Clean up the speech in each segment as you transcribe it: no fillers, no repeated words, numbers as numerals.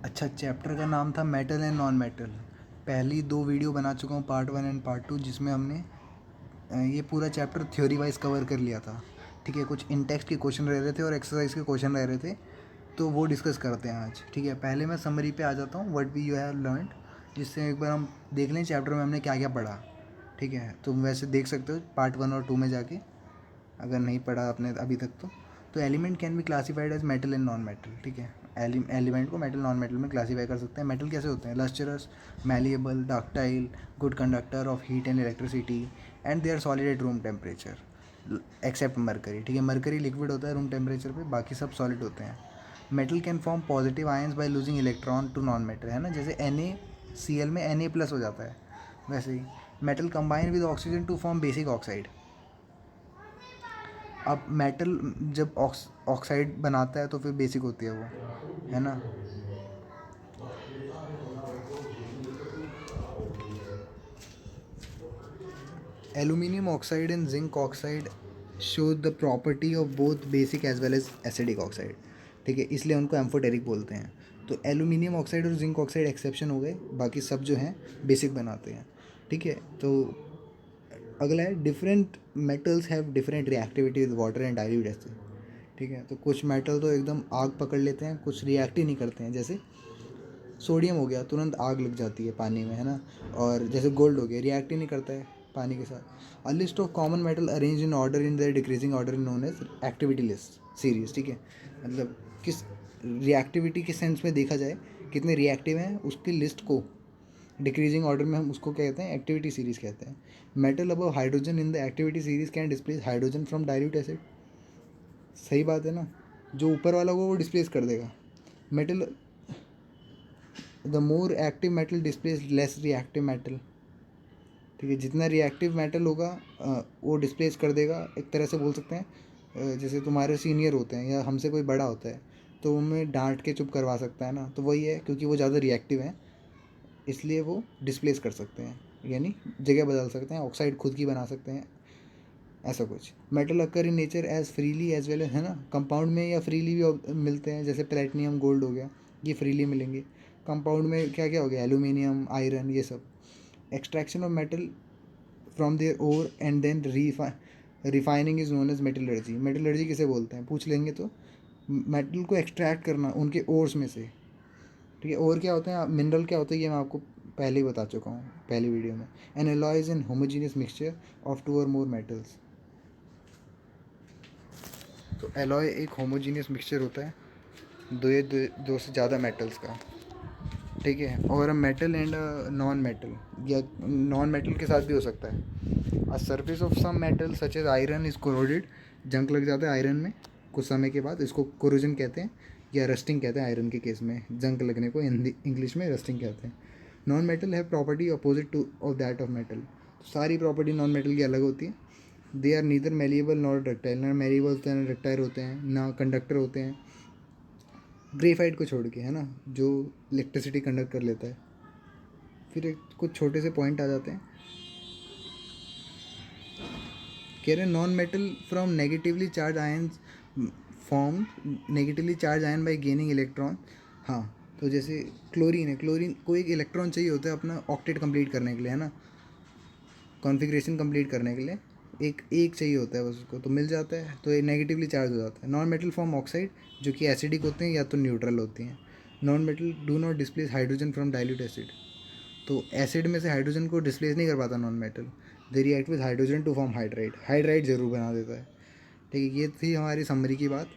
अच्छा, चैप्टर का नाम था मेटल एंड नॉन मेटल। पहली 2 वीडियो बना चुका हूँ, पार्ट 1 एंड पार्ट 2, जिसमें हमने ये पूरा चैप्टर थ्योरी वाइज कवर कर लिया था। ठीक है, कुछ इन टेक्स्ट के क्वेश्चन रह रहे थे और एक्सरसाइज के क्वेश्चन रह रहे थे, तो वो डिस्कस करते हैं आज। ठीक है, पहले मैं समरी पे आ जाता हूँ, what we you have learned, जिससे एक बार हम देख लें चैप्टर में हमने क्या क्या पढ़ा। ठीक है, तुम वैसे देख सकते हो पार्ट 1 और 2 में जाके, अगर नहीं पढ़ा आपने अभी तक तो element can be classified as metal and non metal. ठीक है, एलिमेंट को मेटल नॉन मेटल में क्लासीफाई कर सकते हैं। मेटल कैसे होते हैं? Lustrous, malleable, ductile, good conductor of heat and electricity, and they are solid at room temperature except mercury. ठीक है, मरकरी लिक्विड होता है रूम टेम्परेचर पे, बाकी सब सॉलिड होते हैं। Metal can form positive ions by losing electron to non metal, है ना, जैसे NaCl में Na+ हो जाता है, वैसे ही metal combine with oxygen to form basic oxide. अब मेटल जब ऑक्साइड बनाता है तो फिर बेसिक होती है वो, है ना। Aluminium oxide and zinc oxide show the property of both basic as well as acidic oxide. ठीक है, इसलिए उनको एम्फोटेरिक बोलते हैं। तो एल्यूमिनियम ऑक्साइड और जिंक ऑक्साइड एक्सेप्शन हो गए, बाकी सब जो हैं बेसिक बनाते हैं। ठीक है, तो अगला है different metals have different reactivity with water and dilute acid. ठीक है, तो कुछ मेटल तो एकदम आग पकड़ लेते हैं, कुछ रिएक्ट ही नहीं करते हैं, जैसे सोडियम हो गया, तुरंत आग लग जाती है पानी में, है ना। और जैसे गोल्ड हो गया, रिएक्ट ही नहीं करता है पानी के साथ। A list of common metal arrange in order in the decreasing order known as activity list series. ठीक है, मतलब किस रिएक्टिविटी के सेंस में देखा जाए, कितने रिएक्टिव हैं उसकी लिस्ट को डिक्रीजिंग ऑर्डर में हम उसको कहते हैं एक्टिविटी सीरीज कहते हैं। Metal above hydrogen in the activity series can displace hydrogen from dilute acid. सही बात है ना, जो ऊपर वाला होगा वो डिस्प्लेस कर देगा। Metal, the more active metal displace less reactive metal. ठीक है, जितना रिएक्टिव मेटल होगा वो डिस्प्लेस कर देगा। एक तरह से बोल सकते हैं जैसे तुम्हारे सीनियर होते हैं या हमसे कोई बड़ा होता है, तो उनमें डांट के चुप करवा सकता है ना, तो वही है, क्योंकि वो ज़्यादा रिएक्टिव हैं इसलिए वो डिस्प्लेस कर सकते हैं, यानी जगह बदल सकते हैं, ऑक्साइड खुद की बना सकते हैं, ऐसा कुछ। Metal occur in nature as freely as well, है ना, कंपाउंड में या फ्रीली भी मिलते हैं, जैसे प्लेटिनियम गोल्ड हो गया, ये फ्रीली मिलेंगे। कंपाउंड में क्या क्या हो गया? एल्यूमिनियम, आयरन, ये सब। Extraction of metal from their ore and then refining is known as metallurgy. Metallurgy किसे बोलते हैं पूछ लेंगे तो, मेटल को एक्सट्रैक्ट करना उनके ओर्स में से। ठीक है, और क्या होता है, मिनरल क्या होता है, ये मैं आपको पहले ही बता चुका हूँ पहली वीडियो में। N alloy is an homogeneous mixture of 2 और मोर मेटल्स। तो एलॉय एक होमोजीनियस मिक्सचर होता है दो से ज़्यादा मेटल्स का। ठीक है, और मेटल एंड नॉन मेटल, या नॉन मेटल के साथ भी हो सकता है। A surface of some metal such as iron is corroded. जंग लग जाता है आयरन में कुछ समय के बाद, इसको कोरोजन कहते हैं, या रस्टिंग कहते हैं। आयरन के केस में जंग लगने को हिंदी इंग्लिश में रस्टिंग कहते हैं। नॉन मेटल है property opposite to of that of metal. सारी प्रॉपर्टी नॉन मेटल की अलग होती है। They are neither malleable not ductile, ना मेलिएबल होते हैं ना डक्टाइल होते हैं, ना कंडक्टर होते हैं, ग्रेफाइट को छोड़ के, है ना, जो इलेक्ट्रिसिटी कंडक्ट कर लेता है। फिर एक कुछ छोटे से पॉइंट आ जाते हैं, कह रहे हैं non metal from negatively charge ions form negatively charge ion bye gaining electron. हाँ, तो जैसे क्लोरीन है, क्लोरीन को एक इलेक्ट्रॉन चाहिए होता है अपना ऑक्टेट कंप्लीट करने के लिए, है ना, कॉन्फ़िगरेशन कंप्लीट करने के लिए एक एक चाहिए होता है बस उसको, तो मिल जाता है, तो ये नेगेटिवली चार्ज हो जाता है। नॉन मेटल फॉर्म ऑक्साइड, जो कि एसिडिक होते हैं या तो न्यूट्रल होती हैं। Non metal do not displace hydrogen from dilute acid. तो एसिड में से हाइड्रोजन को डिस्प्लेस नहीं कर पाता non metal. They react with hydrogen to form hydride, hydride जरूर बना देता है। ठीक है, ये थी हमारी समरी की बात।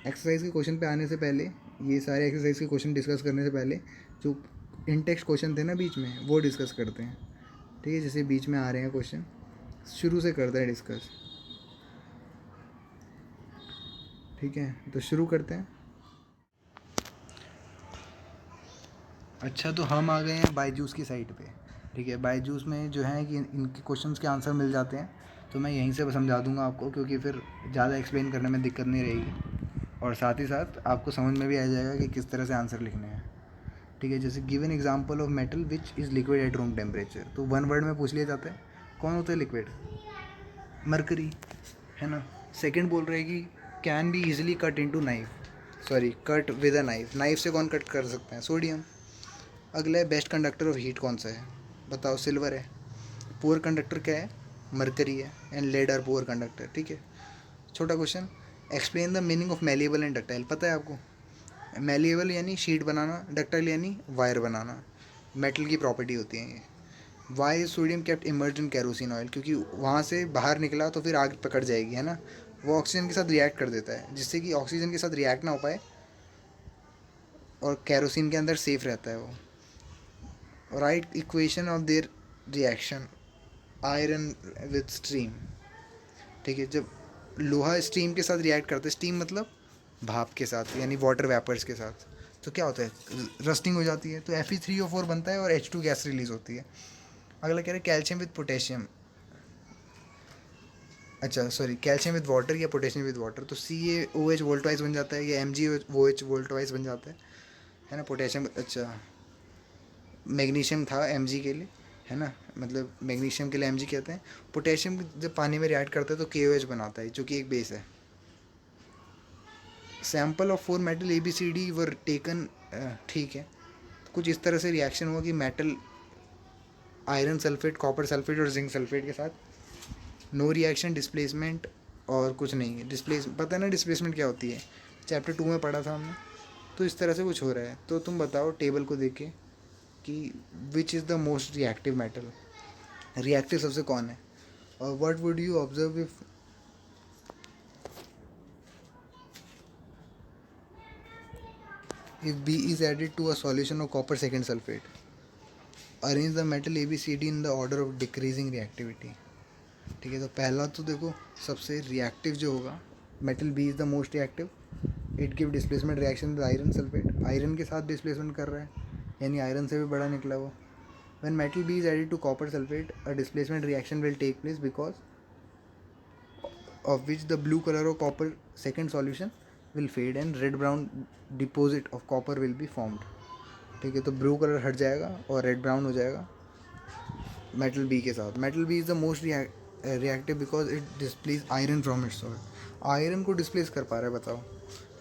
एक्सरसाइज के क्वेश्चन पे आने से पहले, ये सारे एक्सरसाइज के क्वेश्चन डिस्कस करने से पहले, जो इन टेक्स्ट क्वेश्चन थे ना बीच में, वो डिस्कस करते हैं। ठीक है, जैसे बीच में आ रहे हैं क्वेश्चन, शुरू से करते हैं डिस्कस। ठीक है, तो शुरू करते हैं। अच्छा, तो हम आ गए हैं बायजूस की साइट पे। ठीक है, बायजूस में जो है कि इनके क्वेश्चंस के आंसर मिल जाते हैं, तो मैं यहीं से समझा दूंगा आपको, क्योंकि फिर ज़्यादा एक्सप्लेन करने में दिक्कत नहीं रहेगी, और साथ ही साथ आपको समझ में भी आ जाएगा कि किस तरह से आंसर लिखने हैं। ठीक है, जैसे given example of metal which is liquid at room temperature, तो 1 वर्ड में पूछ लिया जाता है कौन होता है लिक्विड? मरकरी, है ना। सेकंड बोल रहे हैं कि can be easily cut into knife, sorry, cut with a knife, knife से कौन कट कर सकते हैं? सोडियम। अगला है बेस्ट कंडक्टर ऑफ हीट कौन सा है? बताओ, सिल्वर है। पुअर कंडक्टर क्या है? मरकरी है। And lead are poor conductor, ठीक है। छोटा question, explain the meaning of malleable and ductile. पता है आपको? मेलिएबल यानी शीट बनाना, डक्टाइल यानी वायर बनाना, मेटल की प्रॉपर्टी होती है ये। Why sodium kept immerse in kerosene oil, क्योंकि वहाँ से बाहर निकला तो फिर आग पकड़ जाएगी, है ना। वो ऑक्सीजन के साथ रिएक्ट कर देता है, जिससे कि ऑक्सीजन के साथ रिएक्ट ना हो पाए और कैरोसिन के अंदर सेफ रहता है वो। Right equation of their reaction, iron with steam, ठीक है। जब लोहा स्टीम के साथ रिएक्ट करता है, स्टीम मतलब भाप के साथ, यानी वाटर वेपर्स के साथ, तो क्या होता है? रस्टिंग हो जाती है, तो Fe3O4 बनता है और H2 गैस रिलीज होती है। अगला कह रहे हैं कैल्शियम विद पोटेशियम, अच्छा सॉरी, कैल्शियम विद वाटर या पोटेशियम विद वाटर, तो CaOH वोल्टवाइज बन जाता है या MgOH वोल्टवाइज बन जाता है ना। पोटेशियम, अच्छा मैग्नीशियम था Mg के लिए, है ना, मतलब मैग्नीशियम के लिए Mg कहते हैं। पोटेशियम जब पानी में रिएक्ट करता है तो KOH बनाता है, जो कि एक बेस है। Sample of 4 metal ABCD were taken, ठीक है। कुछ इस तरह से रिएक्शन हुआ कि metal iron sulphate, copper sulphate और जिंक सल्फेट के साथ नो रिएक्शन, डिस्प्लेसमेंट और कुछ नहीं है। डिस्प्लेस पता है ना डिस्प्लेसमेंट क्या होती है? चैप्टर 2 में पढ़ा था हमने। तो इस तरह से कुछ हो रहा है, तो तुम बताओ टेबल को देख के कि which is the most reactive metal, reactive सबसे कौन है? और what would you observe if B is added to a solution of copper second sulfate? Arrange the metal ABCD in the order of decreasing reactivity, ठीक है। तो पहला तो देखो, सबसे रिएक्टिव जो होगा, metal B is the most reactive, it give displacement reaction with iron sulphate, iron के साथ डिस्प्लेसमेंट कर रहा है, यानी आयरन से भी बड़ा निकला वो। When metal B is added to copper sulphate, a displacement reaction will take place because of which the blue colour of copper second solution will fade and red brown deposit of copper will be formed, ठीक है। तो blue colour हट जाएगा और red brown हो जाएगा metal B के साथ। Metal B is the most reactive because it displace iron from its salt, iron को डिस्प्लेस कर पा रहा है, बताओ,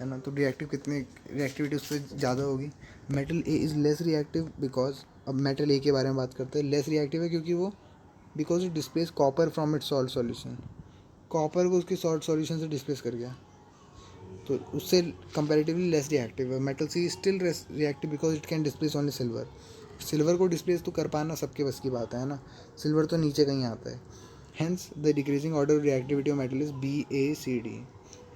है ना। तो रिएक्टिव कितनी रिएक्टिविटी उससे ज़्यादा होगी। Metal A is less reactive because, अब मेटल ए के बारे में बात करते हैं, लेस रिएक्टिव है क्योंकि वो because it displace copper from its salt solution, copper को उसके सॉल्ट सॉल्यूशन से डिस्प्लेस कर गया, तो उससे कंपैरेटिवली लेस रिएक्टिव है। Metal C still reactive because it can displace only silver, silver को डिस्प्लेस तो कर पाना सबके बस की बात है ना, सिल्वर तो नीचे कहीं आता है। Hence the decreasing order of reactivity of metal is BACD।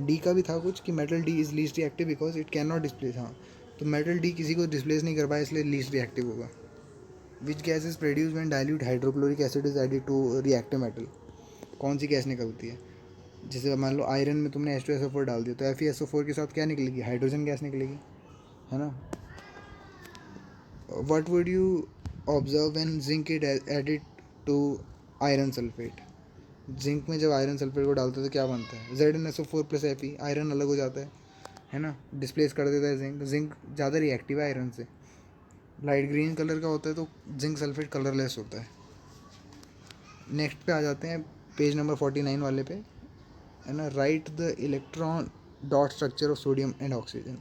D का भी था कुछ कि metal D is least reactive because it can not displace, हाँ, तो मेटल डी किसी को डिस्प्लेस नहीं कर पाया इसलिए लीस्ट रिएक्टिव होगा। Which gas is produce when dilute hydrochloric acid is added to reactive metal, कौन सी गैस निकलती है? जैसे मान लो आयरन में तुमने H2SO4 डाल दिया, तो FeSO4 के साथ क्या निकलेगी? हाइड्रोजन गैस निकलेगी, है ना। What would you observe when zinc is added to iron sulphate, zinc में जब आयरन सल्फेट को डालते हैं तो क्या बनता है? ZnSO4 प्लस Fe, आयरन अलग हो जाता है ना, डिस्प्लेस कर देता है जिंक। जिंक ज़्यादा रिएक्टिव है आयरन से, लाइट ग्रीन कलर का होता है, तो जिंक सल्फेट कलरलेस होता है। नेक्स्ट पे आ जाते हैं, पेज नंबर 49 वाले पे, है ना। Right the electron dot structure of sodium and oxygen,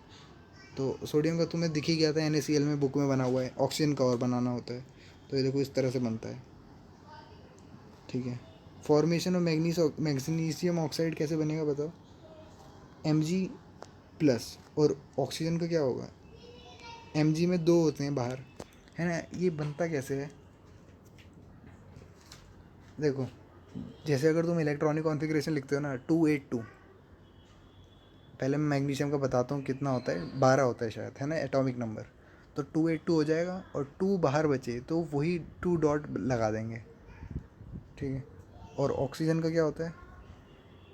तो सोडियम का तुम्हें दिख ही गया था, NaCl में बुक में बना हुआ है, ऑक्सीजन का और बनाना होता है, तो ये देखो इस तरह से बनता है, ठीक है। फॉर्मेशन ऑफ मैग्नीशियम ऑक्साइड कैसे बनेगा बताओ? Mg प्लस, और ऑक्सीजन का क्या होगा? Mg में 2 होते हैं बाहर, है ना। ये बनता कैसे है देखो, जैसे अगर तुम इलेक्ट्रॉनिक कॉन्फ़िगरेशन लिखते हो ना, 282, पहले मैं मैग्नीशियम का बताता हूँ कितना होता है, 12 होता है शायद, है ना, एटॉमिक नंबर। तो 282 हो जाएगा और 2 बाहर बचे तो वही 2 डॉट लगा देंगे, ठीक है। और ऑक्सीजन का क्या होता है?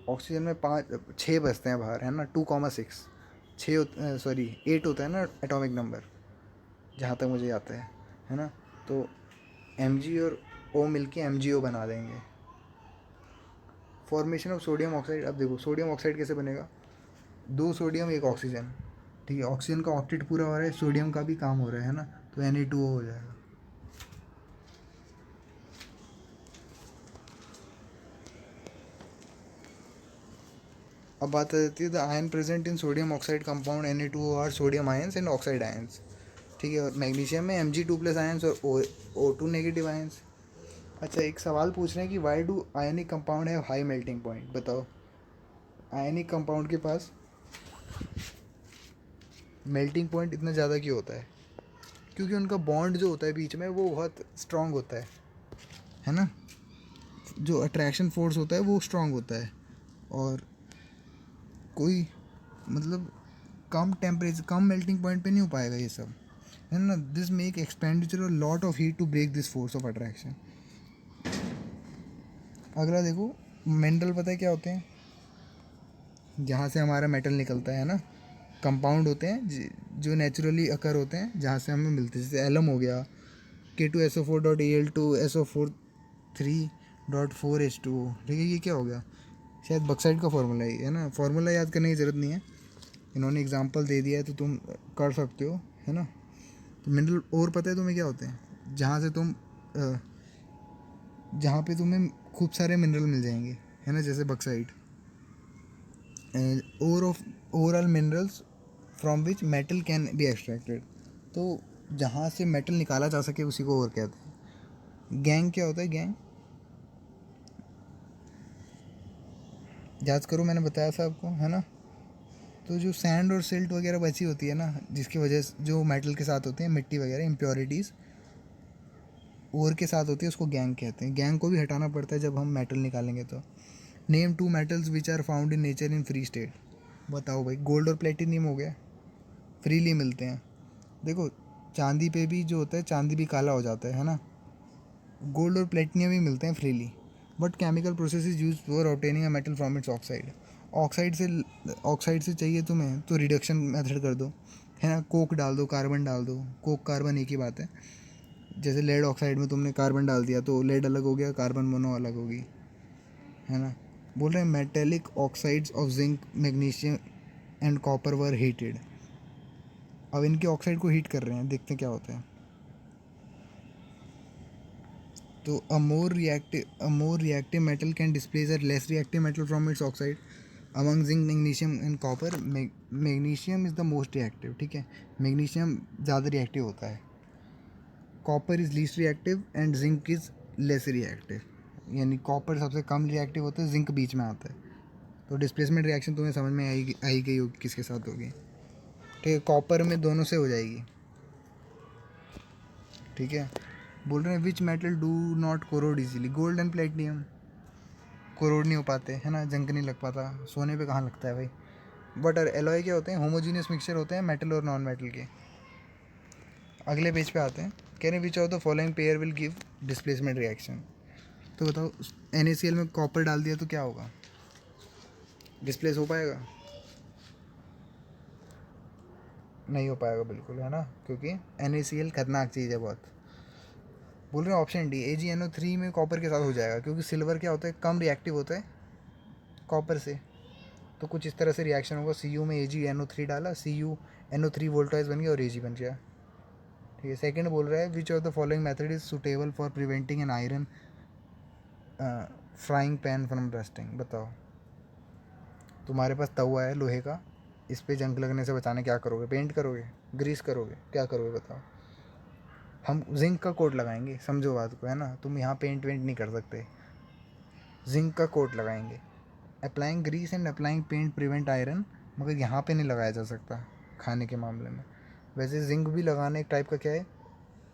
ऑक्सीजन में 6 बचते हैं बाहर, है ना, 2,6, सॉरी 8 होता है ना एटॉमिक नंबर, जहाँ तक मुझे आता है ना। तो Mg और O मिलके MgO बना देंगे। फॉर्मेशन ऑफ सोडियम ऑक्साइड, अब देखो सोडियम ऑक्साइड कैसे बनेगा? 2 सोडियम 1 ऑक्सीजन, ठीक है। ऑक्सीजन का ऑक्टेट पूरा हो रहा है, सोडियम का भी काम हो रहा है ना, तो Na2O हो जाएगा। अब बात आ जाती है the ion present in sodium oxide compound Na2O sodium ions and oxide ions, ठीक है। और मैग्नीशियम में Mg2+ आयंस और O2 नेगेटिव आयंस। अच्छा, एक सवाल पूछ रहे हैं कि why do ionic compound have high melting point. बताओ, आयनिक कंपाउंड के पास मेल्टिंग पॉइंट इतना ज़्यादा क्यों होता है? क्योंकि उनका बॉन्ड जो होता है बीच में वो बहुत स्ट्रांग होता है ना। जो अट्रैक्शन फोर्स होता है वो स्ट्रांग होता है, और कोई मतलब कम टेम्परेचर, कम मेल्टिंग पॉइंट पे नहीं हो पाएगा ये सब, है ना। This make expenditure a lot of heat to break this force of attraction. अगला देखो, मिनरल पता है क्या होते हैं? जहाँ से हमारा मेटल निकलता है ना, कंपाउंड होते हैं जो नेचुरली अकर होते हैं, जहाँ से हमें मिलते हैं। जैसे एलम हो गया, K2SO4.Al2SO3.4H2O, ठीक है। ये क्या हो गया? शायद बक्साइड का फॉर्मूला ही है ना। फॉर्मूला याद करने की ज़रूरत नहीं है, इन्होंने एग्जांपल दे दिया है तो तुम कर सकते हो, है ना। तो मिनरल और पता है तुम्हें क्या होते हैं? जहाँ पे तुम्हें खूब सारे मिनरल मिल जाएंगे, है ना, जैसे bauxite. Ore of overall minerals from which metal can be extracted. तो जहाँ से मेटल निकाला जा सके उसी को और कहते हैं। गैंग क्या होता है? गैंग याद करो, मैंने बताया था आपको, है ना। तो जो सैंड और सिल्ट वगैरह बची होती है ना, जिसकी वजह से जो मेटल के साथ होते हैं, मिट्टी वगैरह इम्प्योरिटीज़ ओर के साथ होती है, उसको गैंग कहते हैं। गैंग को भी हटाना पड़ता है जब हम मेटल निकालेंगे तो। Name 2 metals which are found in nature in free state. बताओ भाई, गोल्ड और प्लेटिनियम हो गया, फ्रीली मिलते हैं। देखो, चांदी पे भी जो होता है, चांदी भी काला हो जाता है ना। गोल्ड और प्लेटिनियम भी मिलते हैं freely, but chemical process is use for obtaining a metal from its oxide. Oxide से चाहिए तुम्हें तो रिडक्शन मेथड कर दो, है ना। कोक डाल दो, कार्बन डाल दो, कोक कार्बन एक ही बात है। जैसे लेड ऑक्साइड में तुमने कार्बन डाल दिया तो लेड अलग हो गया, कार्बन मोनो अलग होगी, है ना। बोल रहे हैं metallic oxides of zinc, magnesium and copper were heated. अब इनके ऑक्साइड को हीट कर रहे हैं, देखते हैं क्या होता है। तो a more reactive metal can displace a less reactive metal from its oxide. Among zinc, magnesium and copper, magnesium is the most reactive, ठीक है। मैग्नीशियम ज़्यादा रिएक्टिव होता है, copper is least reactive and zinc is less reactive. यानी copper सबसे कम reactive होता है, zinc बीच में आता है। तो डिस्प्लेसमेंट रिएक्शन तुम्हें समझ में आई गई होगी किसके साथ होगी, ठीक है। कॉपर में दोनों से हो जाएगी, ठीक है। बोल रहे हैं which metal do not corrode easily. Gold and platinum corrode नहीं हो पाते, है ना, जंग नहीं लग पाता। सोने पे कहाँ लगता है भाई। बट एलॉय क्या होते हैं? होमोजीनियस मिक्सचर होते हैं मेटल और नॉन मेटल के। अगले पेज पे आते हैं, कह रहे which of the following pair will give displacement reaction. तो बताओ, NaCl में कॉपर डाल दिया तो क्या होगा? डिस्प्लेस हो पाएगा? नहीं हो पाएगा बिल्कुल, है ना, क्योंकि NaCl खतरनाक चीज़ है बहुत। बोल रहे हैं ऑप्शन डी, AgNO3 में कॉपर के साथ हो जाएगा, क्योंकि सिल्वर क्या होता है? कम रिएक्टिव होता है कॉपर से। तो कुछ इस तरह से रिएक्शन होगा, Cu में AgNO3 डाला, CuNO3 वोल्टाइज बन गया और Ag बन गया, ठीक है। सेकंड बोल रहा है which of the following method is suitable for preventing an iron frying pan from rusting. बताओ, तुम्हारे पास तवा है लोहे का, इस पे जंग लगने से बचाने क्या करोगे? पेंट करोगे, ग्रीस करोगे, क्या करोगे बताओ? हम जिंक का कोट लगाएंगे, समझो बात को, है ना। तुम यहाँ पेंट वेंट नहीं कर सकते, जिंक का कोट लगाएंगे। Applying grease and applying paint prevent iron, मगर यहाँ पे नहीं लगाया जा सकता खाने के मामले में। वैसे जिंक भी लगाना एक टाइप का क्या है,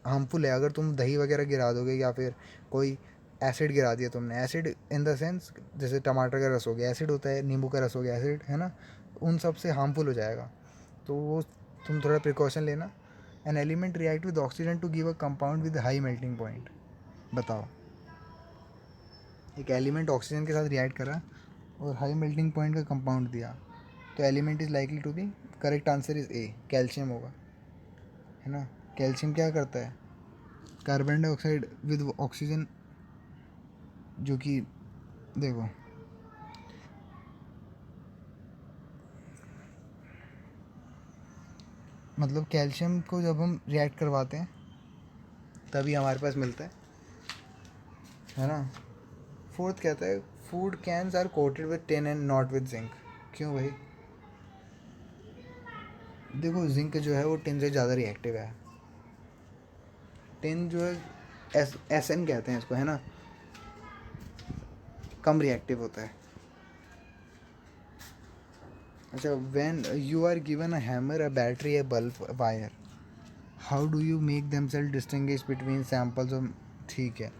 हार्मफुल है। अगर तुम दही वगैरह गिरा दोगे या फिर कोई एसिड गिरा दिया तुमने, एसिड इन द सेंस जैसे टमाटर का रस हो गया एसिड होता है, नींबू का रस हो गया एसिड, है ना, उन सब से हार्मफुल हो जाएगा। तो वो तुम थोड़ा प्रिकॉशन लेना। An element react with oxygen to give a compound with high melting point. बताओ, एक एलिमेंट ऑक्सीजन के साथ रिएक्ट करा और हाई मेल्टिंग पॉइंट का कंपाउंड दिया, तो element is likely to be, correct answer is A, calcium होगा, है ना। कैल्शियम क्या करता है? कार्बन डाइऑक्साइड विद ऑक्सीजन, जो कि देखो, मतलब कैल्शियम को जब हम रिएक्ट करवाते हैं तभी हमारे पास मिलता है ना। फोर्थ कहता है food cans are coated with tin and not with zinc. क्यों भाई? देखो जिंक जो है वो टिन से ज़्यादा रिएक्टिव है। टिन जो है एस एन कहते हैं इसको, है ना, कम रिएक्टिव होता है। अच्छा, when you are given a hammer, a battery, a bulb, wire, how do you make them self distinguish between samples of, ठीक है।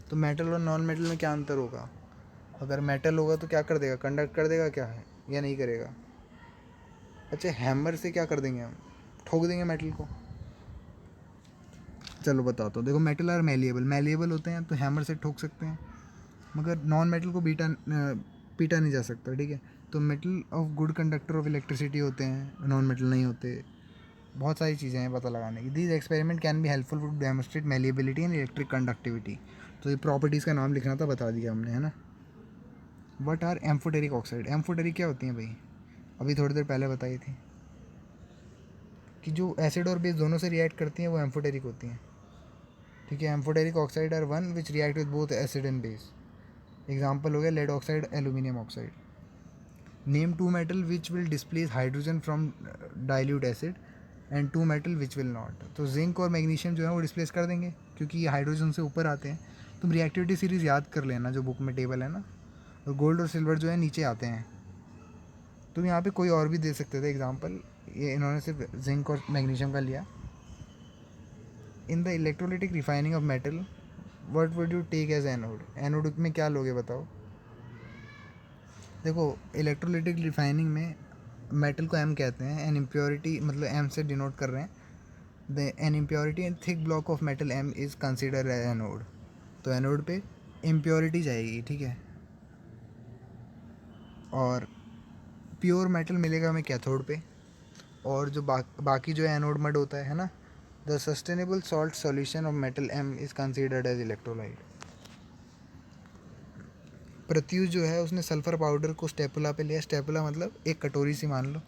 तो मेटल और नॉन मेटल में क्या अंतर होगा? अगर मेटल होगा तो क्या कर देगा, कंडक्ट कर देगा क्या है, या नहीं करेगा? अच्छा, हैमर से क्या कर देंगे हम, ठोक देंगे मेटल को। चलो बताता हूँ, देखो मेटल आर मेलिएबल, मेलिएबल होते हैं तो हैमर से ठोक सकते हैं, मगर नॉन मेटल को पीटा नहीं जा सकता, ठीक है। तो metal of good conductor of electricity होते हैं, नॉन मेटल नहीं होते। बहुत सारी चीज़ें हैं पता लगाने की। This experiment can be helpful to demonstrate malleability and electric conductivity. तो ये प्रॉपर्टीज़ का नाम लिखना था, बता दिया हमने, है ना। What are amphoteric oxide, amphoteric क्या होती हैं भाई? अभी थोड़ी देर पहले बताई थी कि जो एसिड और बेस दोनों से रिएक्ट करती हैं वो एम्फोटेरिक होती हैं, ठीक है। Amphoteric oxide are one which react with both acid and base. Example हो गया lead oxide, aluminium oxide. Name two metal which will displace hydrogen from dilute acid and two metal which will not. तो zinc और magnesium जो है वो displace कर देंगे क्योंकि ये हाइड्रोजन से ऊपर आते हैं। तुम रिएक्टिविटी सीरीज़ याद कर लेना जो बुक में टेबल है ना। और गोल्ड और सिल्वर जो है नीचे आते हैं। तुम यहाँ पे कोई और भी दे सकते थे एग्जांपल, ये इन्होंने सिर्फ जिंक और मैग्नीशियम का लिया। In the electrolytic refining of metal what would you take as anode, anode में क्या लोगे बताओ? देखो इलेक्ट्रोलिटिक रिफाइनिंग में मेटल को एम कहते हैं, एन इम्प्योरिटी मतलब एम से डिनोट कर रहे हैं। The an impurity and thick block of metal M is consider as anode. तो एनोड पे इम्प्योरिटी जाएगी, ठीक है। और प्योर मेटल मिलेगा हमें कैथोड पे। और जो बाकी जो एनोड मड होता है ना, the sustainable salt solution of metal M is considered as electrolyte. Pratyush जो है उसने सल्फर पाउडर को स्टेपुला पे लिया, स्टेपुला मतलब एक कटोरी सी मान लो,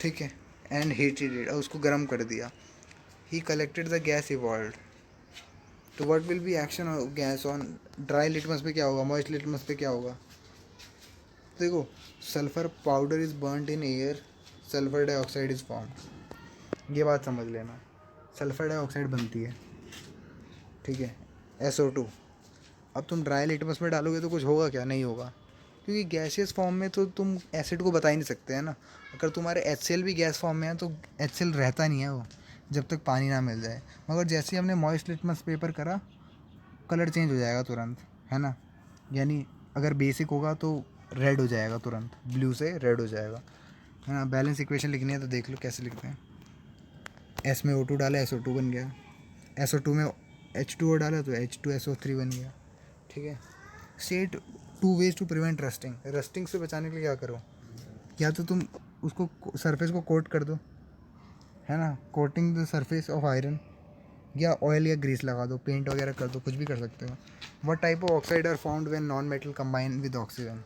ठीक है, एंड हीटेड इट, और उसको गर्म कर दिया। He collected the gas evolve. तो what will be action of gas on dry litmus पे क्या होगा, मॉइस्ट लिटमस पे क्या होगा? देखो sulphur powder is burned in air, sulphur dioxide is form. ये बात समझ लेना, सल्फर डाइऑक्साइड बनती है, ठीक है, SO2। अब तुम ड्राई लिटमस में डालोगे तो कुछ होगा क्या? नहीं होगा, क्योंकि गैसियस फॉर्म में तो तुम एसिड को बता ही नहीं सकते, है ना। अगर तुम्हारे HCl भी गैस फॉर्म में है तो HCl रहता नहीं है वो, जब तक पानी ना मिल जाए। मगर जैसे ही हमने मॉइस्ट लिटमस पेपर करा, कलर चेंज हो जाएगा तुरंत, है ना। यानी अगर बेसिक होगा तो रेड हो जाएगा तुरंत, ब्लू से रेड हो जाएगा, है ना। बैलेंस इक्वेशन लिखनी है तो देख लो कैसे लिखते हैं। S में O2 डाला, SO2 बन गया। SO2 में H2O डाला तो H2SO3 बन गया, ठीक है। State two ways to prevent rusting, rusting से बचाने के लिए क्या करो? या तो तुम उसको सरफेस को कोट कर दो, है ना, coating the surface of iron, या ऑयल या ग्रीस लगा दो, पेंट वगैरह कर दो, कुछ भी कर सकते हो। What type of oxide are found when non metal combine with oxygen.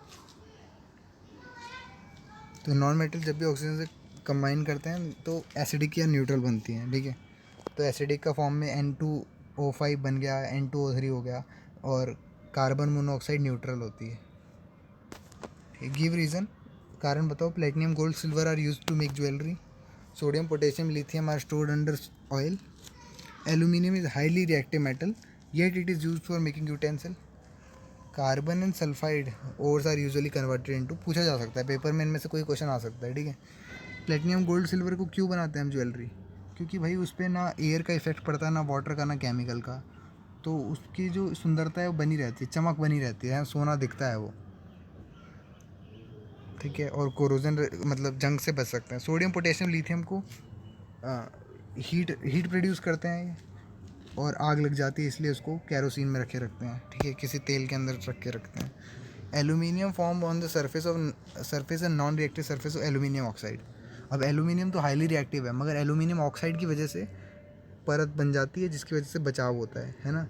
तो नॉन मेटल जब भी ऑक्सीजन से कंबाइन करते हैं तो एसिडिक या न्यूट्रल बनती हैं, ठीक है। तो एसिडिक का फॉर्म में N2O5 बन गया, N2O3 हो गया, और कार्बन मोनोऑक्साइड न्यूट्रल होती है। गिव रीज़न, कारण बताओ। Platinum gold silver are use to make jewellery, sodium potassium lithium are stored under oil, aluminium is highly reactive metal yet it is use for making utensil, carbon and sulphide ores are usually converted into. पूछा जा सकता है paper में, इनमें से कोई question आ सकता है, ठीक है। प्लेटिनियम गोल्ड सिल्वर को क्यों बनाते हैं हम ज्वेलरी? क्योंकि भाई उस पर ना एयर का इफेक्ट पड़ता है, ना वाटर का, ना केमिकल का, तो उसकी जो सुंदरता है वो बनी रहती है, चमक बनी रहती है, सोना दिखता है वो, ठीक है। और कोरोजन मतलब जंग से बच सकते हैं। सोडियम पोटेशियम लिथियम को हीट हीट प्रोड्यूस करते हैं ये, और आग लग जाती है इसलिए उसको कैरोसिन में रखे रखते हैं, ठीक है, किसी तेल के अंदर रख के रखते हैं। Aluminium form on the surface and non reactive surface of aluminium oxide. अब एल्यूमिनियम तो हाईली रिएक्टिव है, मगर एल्यूमिनियम ऑक्साइड की वजह से परत बन जाती है जिसकी वजह से बचाव होता है ना।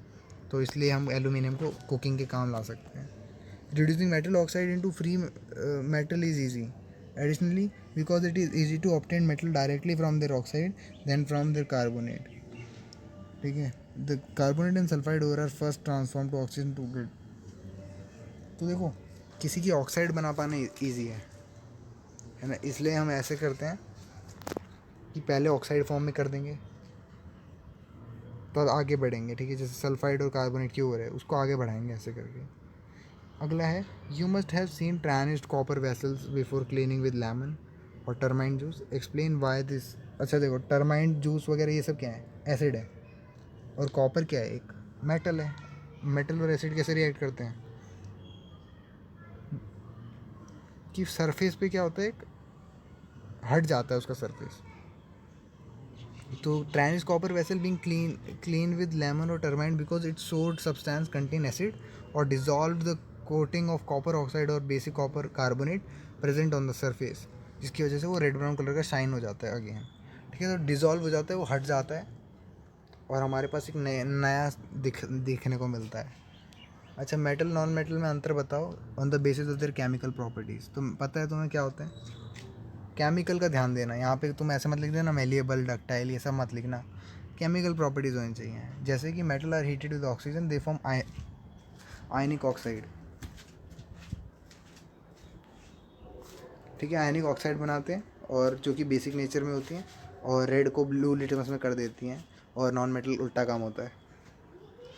तो इसलिए हम एल्यूमिनियम को कुकिंग के काम ला सकते हैं। Reducing metal oxide into free metal is easy. Additionally, because it is easy to obtain metal directly from their oxide than from their carbonate, ठीक है। The carbonate and sulphide ore are first transform to oxygen to get. तो देखो किसी की oxide बना पाना easy है ना, इसलिए हम ऐसे करते हैं कि पहले ऑक्साइड फॉर्म में कर देंगे तो आगे बढ़ेंगे, ठीक है। जैसे सल्फाइड और कार्बोनेट की ओर है उसको आगे बढ़ाएंगे ऐसे करके। अगला है you must have seen tarnished copper vessels before cleaning with lemon और tamarind juice, explain why this. अच्छा देखो टर्माइन जूस वगैरह ये सब क्या है, एसिड है, और कॉपर क्या है, एक मेटल है। मेटल और एसिड कैसे रिएक्ट करते हैं कि सरफेस पे क्या होता है, एक हट जाता है उसका सरफेस। तो tarnished copper vessel being clean with lemon और tamarind because it sour substance contain acid और dissolve the coating of copper oxide और basic copper carbonate present on the surface, जिसकी वजह से वो रेड ब्राउन कलर का shine हो जाता है अगेन, ठीक है। तो डिजॉल्व हो जाता है, वो हट जाता है और हमारे पास एक नया दिखने को मिलता है। अच्छा मेटल नॉन मेटल में अंतर बताओ on the basis of their chemical properties. तुम पता है तुम्हें क्या होता है, केमिकल का ध्यान देना। यहाँ पे तुम ऐसे मत लिख देना मेलिएबल डक्टाइल, ये सब मत लिखना, केमिकल प्रॉपर्टीज़ होनी चाहिए। जैसे कि metal are heated with oxygen they form ionic oxide, ठीक है। आयनिक ऑक्साइड बनाते हैं और जो कि बेसिक नेचर में होती हैं और रेड को ब्लू लिटमस में कर देती हैं, और नॉन मेटल उल्टा काम होता है।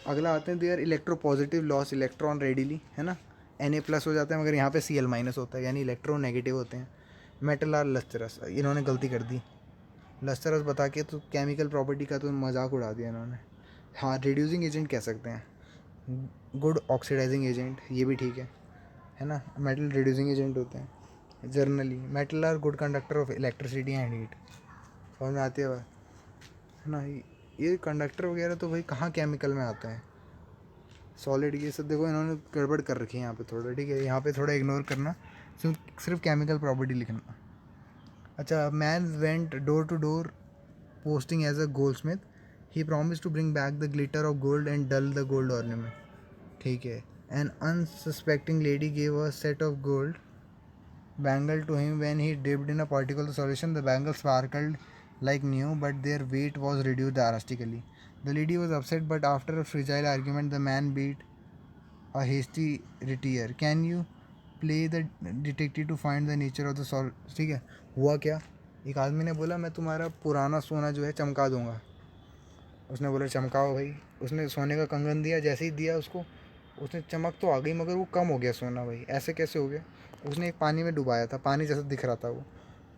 अगला आते हैं they are electro positive loss electron readily, है ना। Na+ हो जाता है मगर यहाँ पे Cl- होता है, यानी इलेक्ट्रॉन नेगेटिव होते हैं। मेटल आर लस्टरस, इन्होंने गलती कर दी, लस्टरस बता के तो केमिकल प्रॉपर्टी का तो मजाक उड़ा दिया इन्होंने। हाँ रिड्यूसिंग एजेंट कह सकते हैं, गुड ऑक्सीडाइजिंग एजेंट, ये भी ठीक है ना। मेटल रिड्यूसिंग एजेंट होते हैं generally. Metal are good conductor of electricity and heat, समझ में आती है बात, है ना। ये कंडक्टर वगैरह तो भाई कहाँ केमिकल में आता है, सॉलिड ये सब देखो इन्होंने गड़बड़ कर रखी है यहाँ पे थोड़ा, ठीक है। यहाँ पे थोड़ा इग्नोर करना, सिर्फ केमिकल प्रॉपर्टी लिखना। अच्छा man went door to door posting as a goldsmith. He promised to bring back the glitter of gold and dull the gold ornament. ठीक है। An unsuspecting lady gave a set of gold bangle to him when he dipped in a particle solution. The bangle sparkled like new, but their weight was reduced drastically. The lady was upset, but after a fragile argument, the man beat a hasty retire. Can you play the detective to find the nature of the sol? ठीक है। हुआ क्या, एक आदमी ने बोला मैं तुम्हारा पुराना सोना जो है चमका दूंगा। उसने बोला चमकाओ भाई, उसने सोने का कंगन दिया, जैसे ही दिया उसको, उसने चमक तो आ गई मगर वो कम हो गया सोना। भाई ऐसे कैसे हो गया, उसने एक पानी में डुबाया था, पानी जैसा दिख रहा था वो।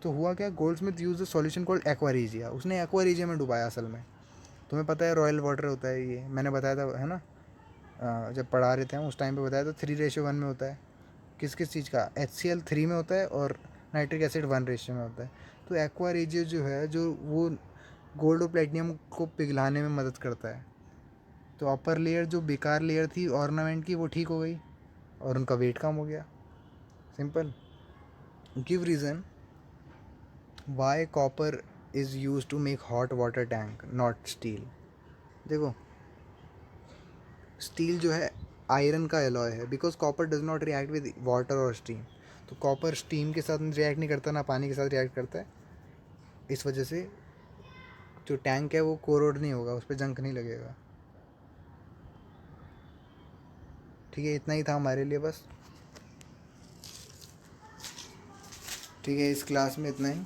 तो हुआ क्या, Goldsmith use the solution called aqua regia, उसने एक्वारीजिया में डुबाया असल में। तुम्हें पता है रॉयल वाटर होता है, ये मैंने बताया था है ना, जब पढ़ा रहे थे हम उस टाइम पे बताया था 3:1 में होता है। किस किस चीज़ का, HCl 3 में होता है और नाइट्रिक एसिड 1 में होता है। तो एक्वारीजिया जो है जो वो गोल्ड और प्लेटिनियम को पिघलाने में मदद करता है। तो अपर लेयर जो बेकार लेयर थी ऑर्नामेंट की वो ठीक हो गई और उनका वेट कम हो गया, simple. Give reason why copper is use to make hot water tank not steel. देखो स्टील जो है आयरन का एलॉय है, because copper does not react with water और स्टीम। तो कॉपर स्टीम के साथ रिएक्ट नहीं करता, ना पानी के साथ रिएक्ट करता है, इस वजह से जो टैंक है वो कोरोड नहीं होगा, उस पर जंग नहीं लगेगा। ठीक है, इतना ही था हमारे लिए बस, ठीक है। इस क्लास में इतना ही।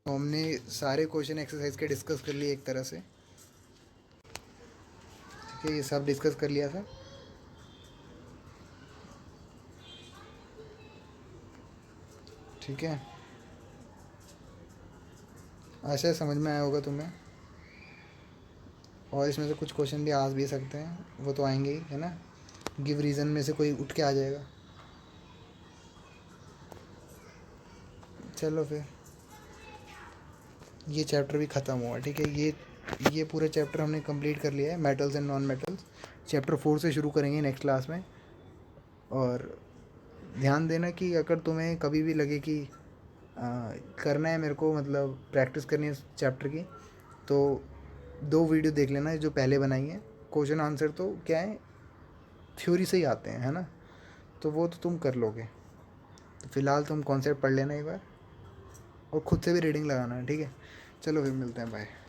तो हमने सारे क्वेश्चन एक्सरसाइज के डिस्कस कर लिए एक तरह से, ठीक है। ये सब डिस्कस कर लिया था, ठीक है। आशा समझ में आया होगा तुम्हें, और इसमें से कुछ क्वेश्चन भी आ भी सकते हैं, वो तो आएंगे ही, है ना। गिव रीज़न में से कोई उठ के आ जाएगा। चलो फिर ये चैप्टर भी ख़त्म हुआ, ठीक है। ये पूरा चैप्टर हमने कंप्लीट कर लिया है, metals and non metals. Chapter 4 से शुरू करेंगे नेक्स्ट क्लास में। और ध्यान देना कि अगर तुम्हें कभी भी लगे कि करना है मेरे को, मतलब प्रैक्टिस करनी है चैप्टर की, तो 2 वीडियो देख लेना जो पहले बनाई है। क्वेश्चन आंसर तो क्या है, थ्योरी से ही आते हैं, है ना, तो वो तो तुम कर लोगे। तो फ़िलहाल तुम कॉन्सेप्ट पढ़ लेना एक बार, और खुद से भी रीडिंग लगाना है, ठीक है। चलो फिर मिलते हैं, बाय।